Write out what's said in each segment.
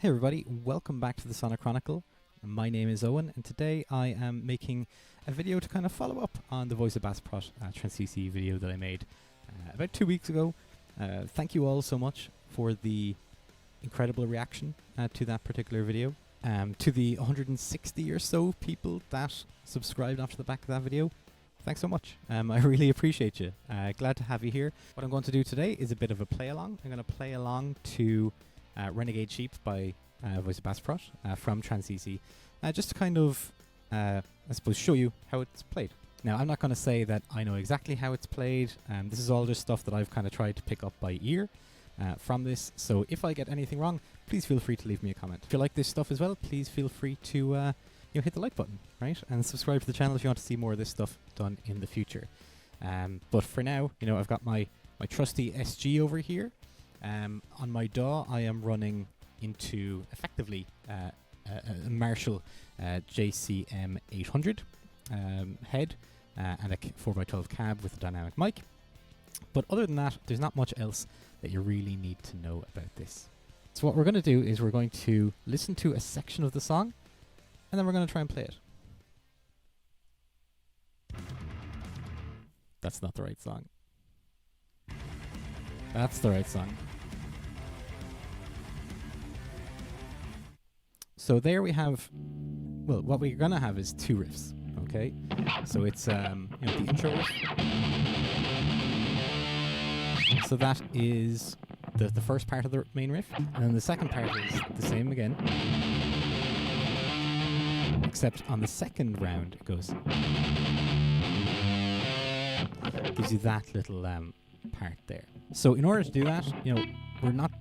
Hey everybody, welcome back to the Sonic Chronicle. My name is Owen, and today I am making a video to kind of follow up on the Voice of Baceprot Trans-CC video that I made about 2 weeks ago. Thank you all so much for the incredible reaction to that particular video. To the 160 or so people that subscribed after the back of that video, thanks so much. I really appreciate you. Glad to have you here. What I'm going to do today is a bit of a play along. I'm going to play along to Renegade Sheep by Voice of Baceprot from Trans-CC, just to kind of, I suppose, show you how it's played. Now, I'm not going to say that I know exactly how it's played. This is all just stuff that I've kind of tried to pick up by ear from this. So if I get anything wrong, please feel free to leave me a comment. If you like this stuff as well, please feel free to hit the like button, right? And subscribe to the channel if you want to see more of this stuff done in the future. But for now, I've got my trusty SG over here. On my DAW, I am running into effectively a Marshall JCM 800 head and a 4x12 cab with a dynamic mic. But other than that, there's not much else that you really need to know about this. So what we're going to do is we're going to listen to a section of the song, and then we're going to try and play it. That's not the right song. That's the right song. So there we have, well, what we're going to have is two riffs, okay? So it's, the intro riff. So that is the first part of the main riff, and then the second part is the same again, except on the second round it goes, gives you that little part there. So in order to do that, we're not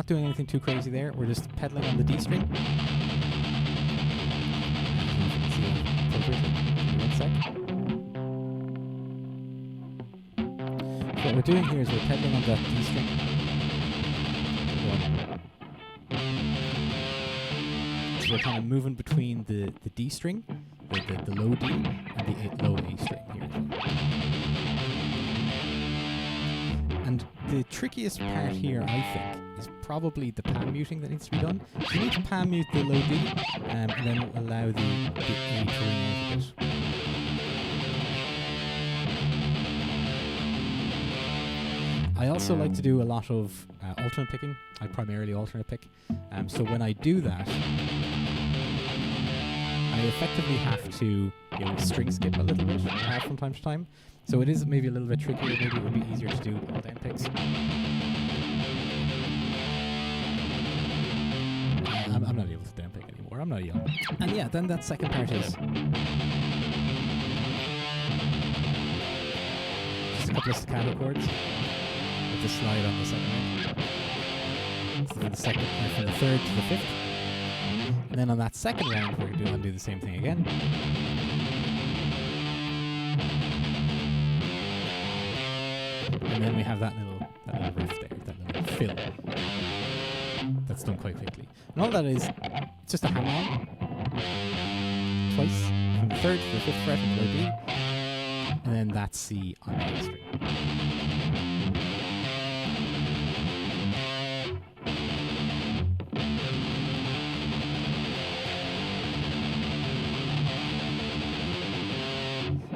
doing anything too crazy there. We're just pedaling on the D string. One sec. What we're doing here is we're pedaling on that D string. So we're kind of moving between the D string, the low D, and the low A string here. And the trickiest part here, I think, is probably the pan muting that needs to be done. So you need to pan mute the low D, and then allow the A to ring out a bit. I also like to do a lot of alternate picking. I primarily alternate pick. So when I do that, I effectively have to string skip a little bit from time to time. So it is maybe a little bit trickier. Maybe it would be easier to do all down picks. I'm not able to down pick anymore. I'm not young. And yeah, then that second part is just a couple of staccato chords with the slide on the second note. So from the second, from the third to the fifth. And then on that second round, we're going to do the same thing again. And then we have that little riff there, that little fill. That's done quite quickly. And all that is just a hammer-on twice, from the third to the fifth fret in the low D, and then that C on the A string.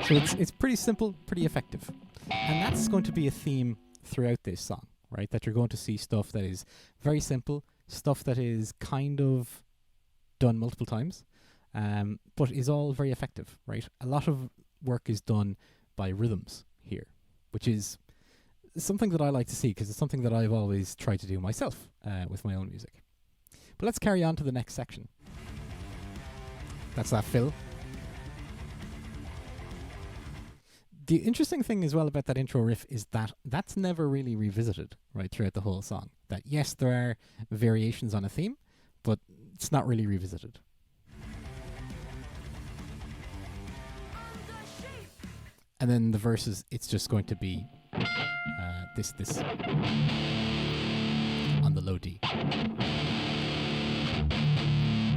So it's pretty simple, pretty effective. And that's going to be a theme throughout this song, right? That you're going to see stuff that is very simple, stuff that is kind of done multiple times, but is all very effective, right? A lot of work is done by rhythms here, which is something that I like to see because it's something that I've always tried to do myself with my own music. But let's carry on to the next section. That's that fill. The interesting thing as well about that intro riff is that that's never really revisited, right, throughout the whole song. That yes, there are variations on a theme, but it's not really revisited. And then the verses, it's just going to be this on the low D.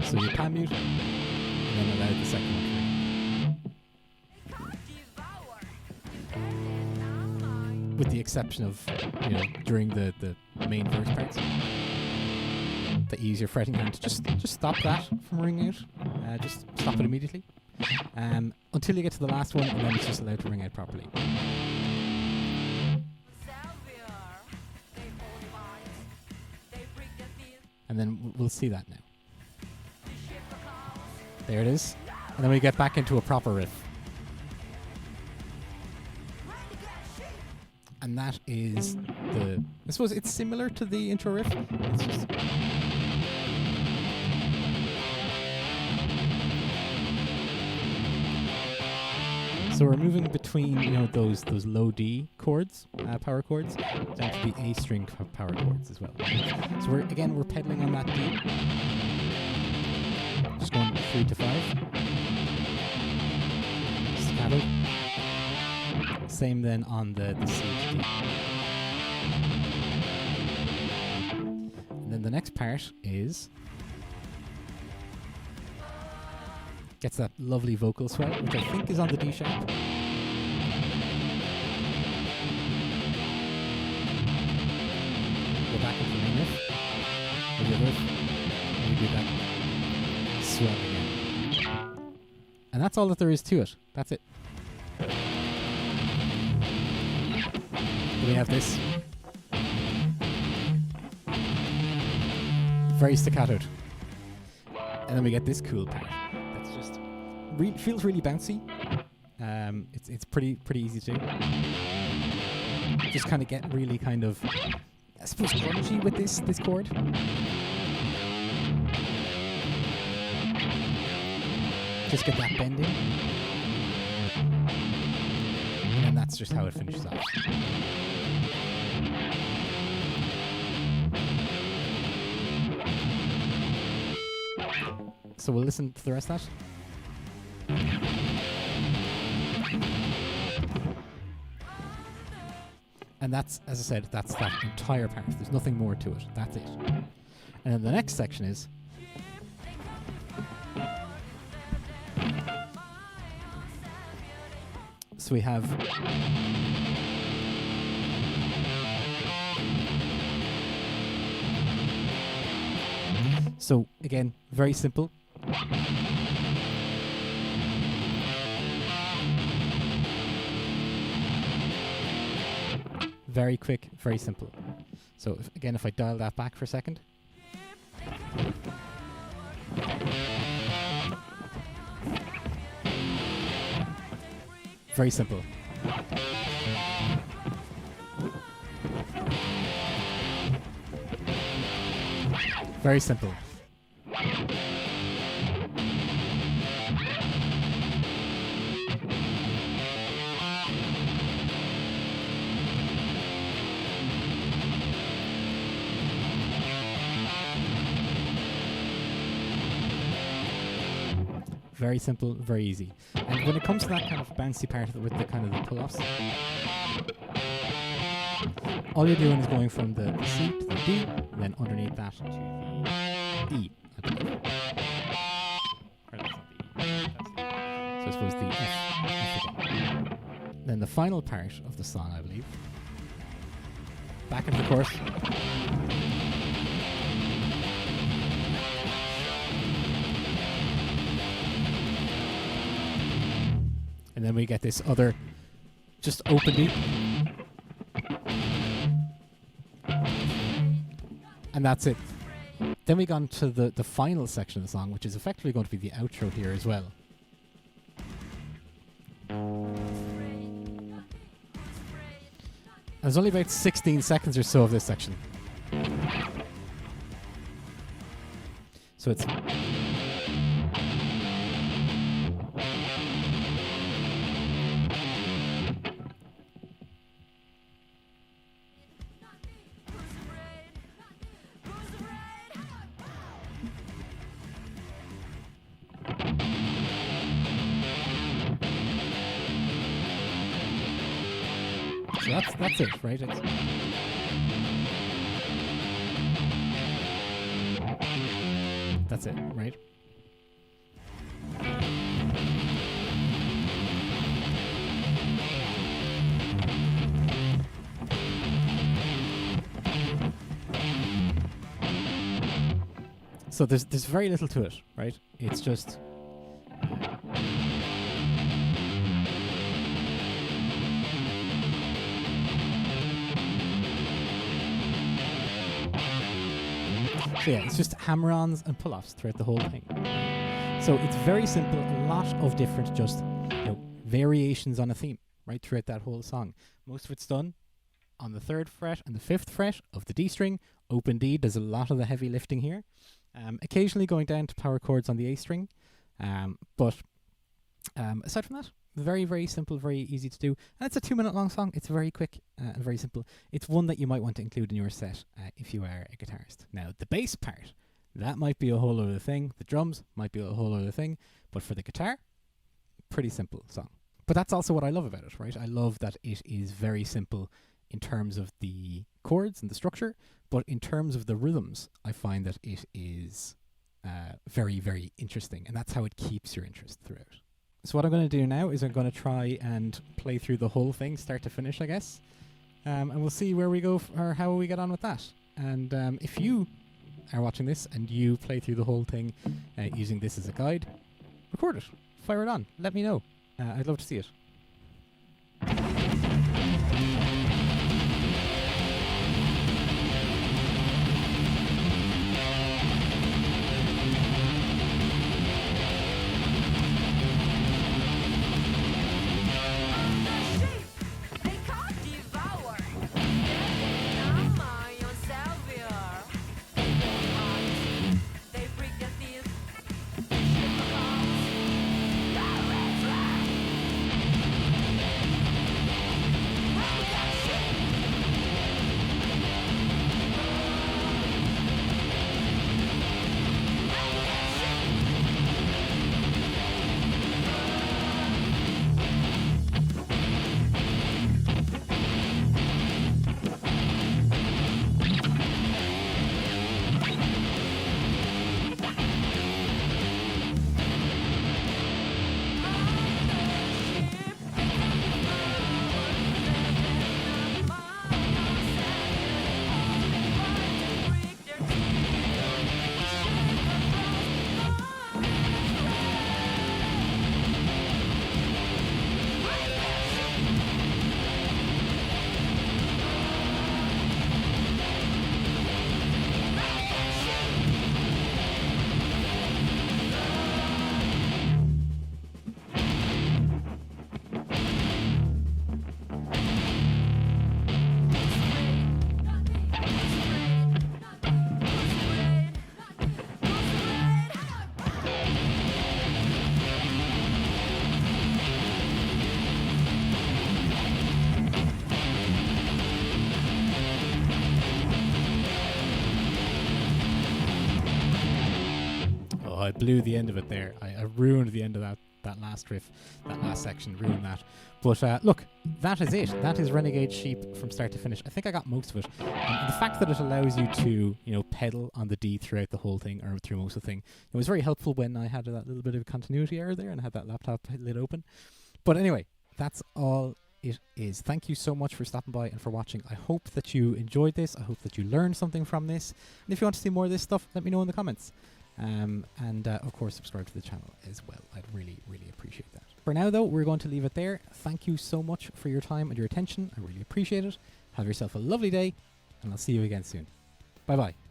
So you pan mute, and then allow the second one. With the exception of, during the main verse parts. that you use your fretting hand to just stop that from ringing out. Just stop it immediately. Until you get to the last one, and then it's just allowed to ring out properly. And then we'll see that now. There it is. And then we get back into a proper riff. And that is I suppose it's similar to the intro riff. It's just... So we're moving between, those low D chords, power chords, down to the A string power chords as well. So we're pedaling on that D. Just going 3 to 5. Staccato. Same then on the C to D. And then the next part gets that lovely vocal swell, which I think is on the D sharp. Go back into the main riff, or the other riff, and we do that swell again. And that's all that there is to it. That's it. Then we have this. Very staccatoed. And then we get this cool part. That's just feels really bouncy. It's pretty easy to do. Just kind of get really kind of, I suppose, grungy with this chord. Just get that bending. And that's just how it finishes off. So we'll listen to the rest of that. And that's, as I said, that's that entire part. There's nothing more to it. That's it. And then the next section is... So we have... So, again, very simple. Very quick, very simple. So, if I dial that back for a second. Very simple. Very simple. Very simple, very easy. And when it comes to that kind of bouncy part of it with the kind of the pull-offs, all you're doing is going from the C to the D, and then underneath that to the E, I believe. Or that's not the E. That's the E. So I suppose the F again. Then the final part of the song, I believe. Back into the chorus. And then we get this other, just open D. And that's it. Then we go on to the final section of the song, which is effectively going to be the outro here as well. There's only about 16 seconds or so of this section. So it's... That's it, right? That's it, right? So there's very little to it, right? It's just... So yeah, it's just hammer-ons and pull-offs throughout the whole thing. So it's very simple, a lot of different just variations on a theme, right, throughout that whole song. Most of it's done on the 3rd fret and the 5th fret of the D string. Open D does a lot of the heavy lifting here. Occasionally going down to power chords on the A string. But aside from that, very, very simple, very easy to do. And it's a 2-minute long song. It's very quick and very simple. It's one that you might want to include in your set if you are a guitarist. Now, the bass part, that might be a whole other thing. The drums might be a whole other thing. But for the guitar, pretty simple song. But that's also what I love about it, right? I love that it is very simple in terms of the chords and the structure. But in terms of the rhythms, I find that it is very, very interesting. And that's how it keeps your interest throughout. So what I'm going to do now is I'm going to try and play through the whole thing, start to finish, I guess. And we'll see where we go or how we get on with that. And if you are watching this and you play through the whole thing using this as a guide, record it, fire it on, let me know. I'd love to see it. I blew the end of it there. I ruined the end of that last riff, that last section, ruined that. But look, that is it. That is Renegade Sheep from start to finish. I think I got most of it. And the fact that it allows you to, pedal on the D throughout the whole thing, or through most of the thing, it was very helpful when I had that little bit of continuity error there and I had that laptop lid open. But anyway, that's all it is. Thank you so much for stopping by and for watching. I hope that you enjoyed this. I hope that you learned something from this. And if you want to see more of this stuff, let me know in the comments. And of course, subscribe to the channel as well. I'd really, really appreciate that. For now, though, we're going to leave it there. Thank you so much for your time and your attention. I really appreciate it. Have yourself a lovely day, and I'll see you again soon. Bye-bye.